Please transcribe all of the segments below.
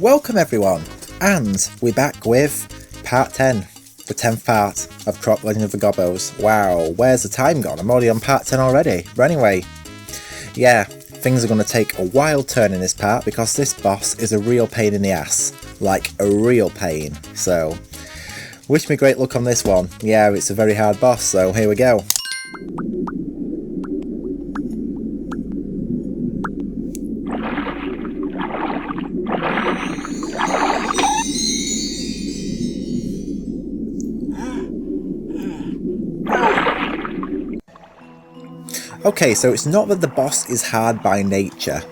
Welcome everyone, and we're back with part 10, the 10th part of Croc Legend of the Gobbos. Wow, where's the time gone? I'm already on part 10 already. But anyway, yeah, things are going to take a wild turn in this part because this boss is a real pain in the ass. Like, a real pain. So, wish me great luck on this one. Yeah, it's a very hard boss, so here we go. Okay, so it's not that the boss is hard by nature,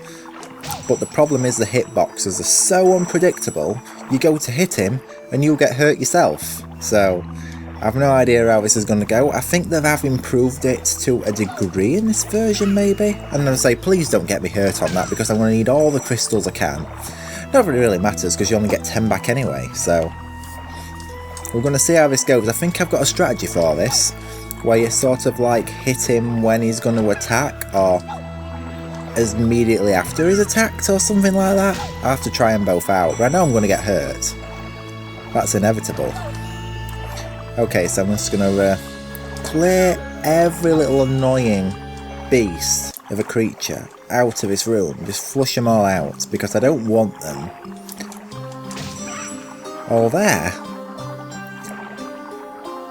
but the problem is the hitboxes are so unpredictable, you go to hit him and you'll get hurt yourself. So, I have no idea how this is going to go. I think they have improved it to a degree in this version maybe. And I'm going to say, please don't get me hurt on that because I'm going to need all the crystals I can. Not that it really matters because you only get 10 back anyway, so... We're going to see how this goes. I think I've got a strategy for this, where you sort of like hit him when he's going to attack, or immediately after he's attacked, or something like that. I have to try them both out, but I know I'm going to get hurt. That's inevitable. Okay, so I'm just going to clear every little annoying beast of a creature out of this room. Just flush them all out, because I don't want them all there.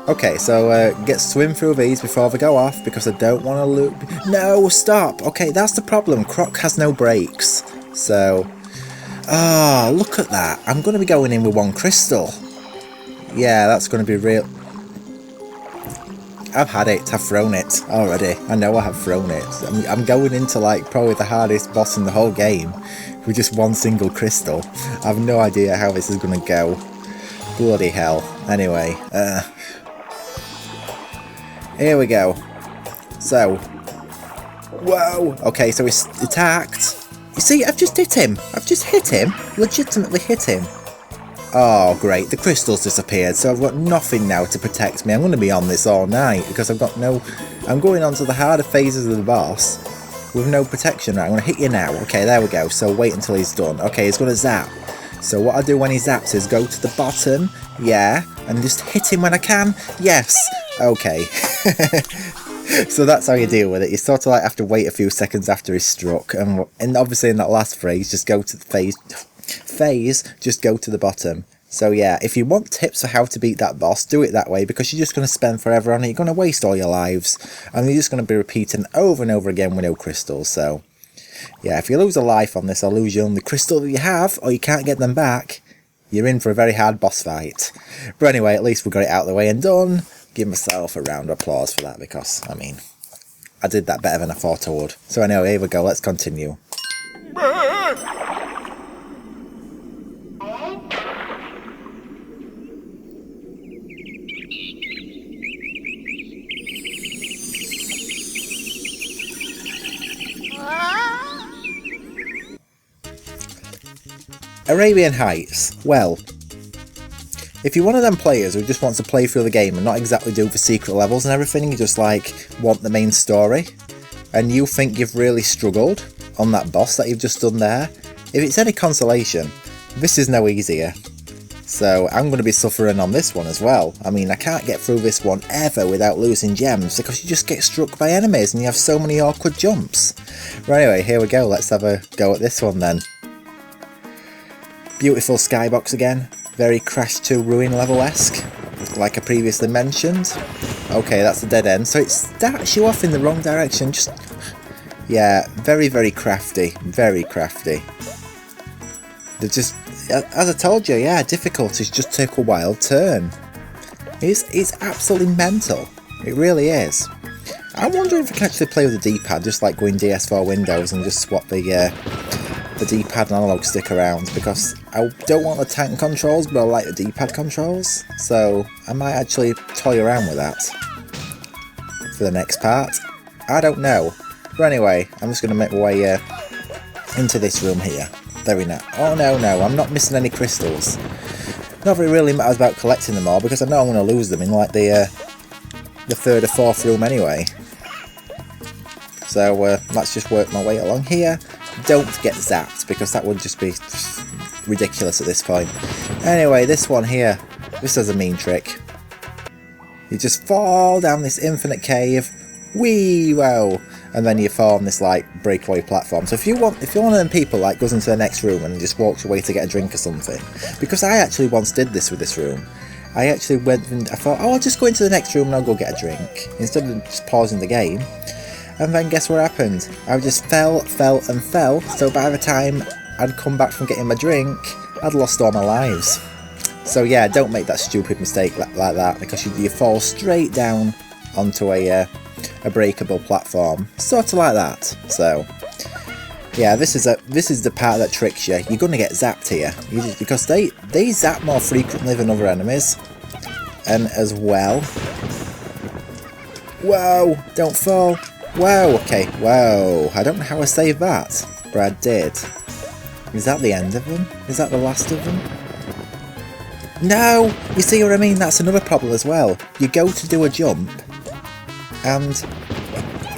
Okay, so get swim through these before they go off, because I don't want to loop. No, stop! Okay, that's the problem. Croc has no brakes. So, oh, look at that. I'm going to be going in with one crystal. Yeah, that's going to be real. I've had it. I've thrown it already. I know I have thrown it. I'm going into like probably the hardest boss in the whole game with just one single crystal. I have no idea how this is going to go. Bloody hell. Anyway, here we go. So, whoa. Okay, so he's attacked. You see, I've just hit him. I've just hit him. Legitimately hit him. Oh, great. The crystal's disappeared, so I've got nothing now to protect me. I'm going to be on this all night because I've got no... I'm going on to the harder phases of the boss with no protection. Right, I'm going to hit you now. Okay, there we go. So wait until he's done. Okay, he's going to zap. So what I do when he zaps is go to the bottom, yeah, and just hit him when I can. Yes. Okay. So that's how you deal with it. You sort of like have to wait a few seconds after he's struck, and obviously in that last phrase, just go to the phase, just go to the bottom. So yeah, if you want tips for how to beat that boss, do it that way, because you're just going to spend forever on it. You're going to waste all your lives, and you're just going to be repeating over and over again with no crystals. So yeah, if you lose a life on this, or lose your only crystal that you have, or you can't get them back, you're in for a very hard boss fight. But anyway, at least we got it out of the way and done. Give myself a round of applause for that, because, I mean, I did that better than I thought I would. So anyway, here we go, let's continue. Arabian Heights. Well, if you're one of them players who just wants to play through the game and not exactly do the secret levels and everything, you just like want the main story, and you think you've really struggled on that boss that you've just done there, if it's any consolation, this is no easier. So I'm going to be suffering on this one as well. I mean, I can't get through this one ever without losing gems, because you just get struck by enemies and you have so many awkward jumps. Right, anyway, here we go, let's have a go at this one then. Beautiful skybox again. Very Crash 2 Ruin level-esque, like I previously mentioned. Okay, that's the dead end, so it starts you off in the wrong direction. Just, yeah, very, very crafty. Very crafty. They're just, as I told you, yeah, difficulties just take a wild turn. It's absolutely mental. It really is. I'm wondering if I can actually play with the D-pad, just like going DS4 Windows and just swap the D-pad and analog stick around, because I don't want the tank controls, but I like the D-pad controls, so I might actually toy around with that for the next part. I don't know. But anyway, I'm just going to make my way into this room here. Very nice. Oh no, I'm not missing any crystals. Not that it really matters about collecting them all, because I know I'm going to lose them in like the third or fourth room anyway. So let's just work my way along here. Don't get zapped, because that would just be ridiculous at this point. Anyway, this one here, this has a mean trick. You just fall down this infinite cave, wee wow, and then you fall on this like breakaway platform. So if you're one of them people like goes into the next room and just walks away to get a drink or something, because I actually once did this with this room. I actually went and I thought, oh, I'll just go into the next room and I'll go get a drink, instead of just pausing the game. And then guess what happened? I just fell, and fell, so by the time I'd come back from getting my drink, I'd lost all my lives. So yeah, don't make that stupid mistake like that, because you fall straight down onto a breakable platform, sort of like that. So yeah, this is the part that tricks you. You're gonna get zapped here, because they zap more frequently than other enemies, and as well. Whoa! Don't fall. Whoa. Okay. Whoa. I don't know how I saved that, but I did. Is that the end of them? Is that the last of them? No! You see what I mean? That's another problem as well. You go to do a jump, and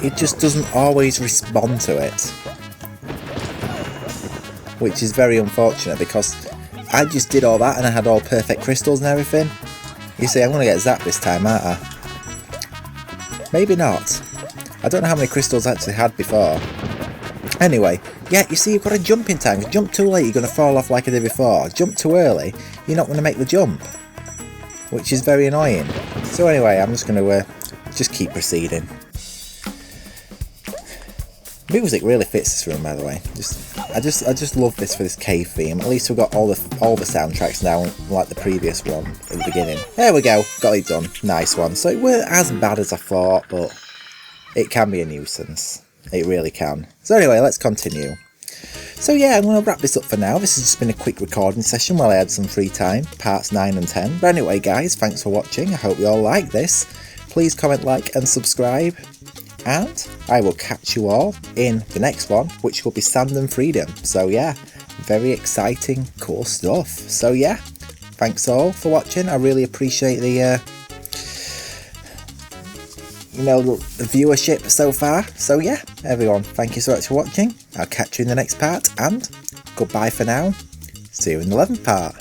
it just doesn't always respond to it. Which is very unfortunate, because I just did all that and I had all perfect crystals and everything. You see, I'm going to get zapped this time, aren't I? Maybe not. I don't know how many crystals I actually had before. Anyway, yeah, you see, you've got a jumping time. If you jump too late, you're going to fall off like I did before. Jump too early, you're not going to make the jump, which is very annoying. So anyway, I'm just going to just keep proceeding. Music really fits this room, by the way. I just love this for this cave theme. At least we've got all the soundtracks now, like the previous one at the beginning. There we go, got it done. Nice one. So it weren't as bad as I thought, but it can be a nuisance. It really can. So anyway, let's continue. So yeah, I'm going to wrap this up for now. This has just been a quick recording session while I had some free time, parts 9 and 10. But anyway guys, thanks for watching. I hope you all like this. Please comment, like and subscribe. And I will catch you all in the next one, which will be Sand and Freedom. So yeah, very exciting, cool stuff. So yeah, thanks all for watching. I really appreciate the the viewership so far. So yeah, everyone, thank you so much for watching. I'll catch you in the next part, and goodbye for now. See you in the 11th part.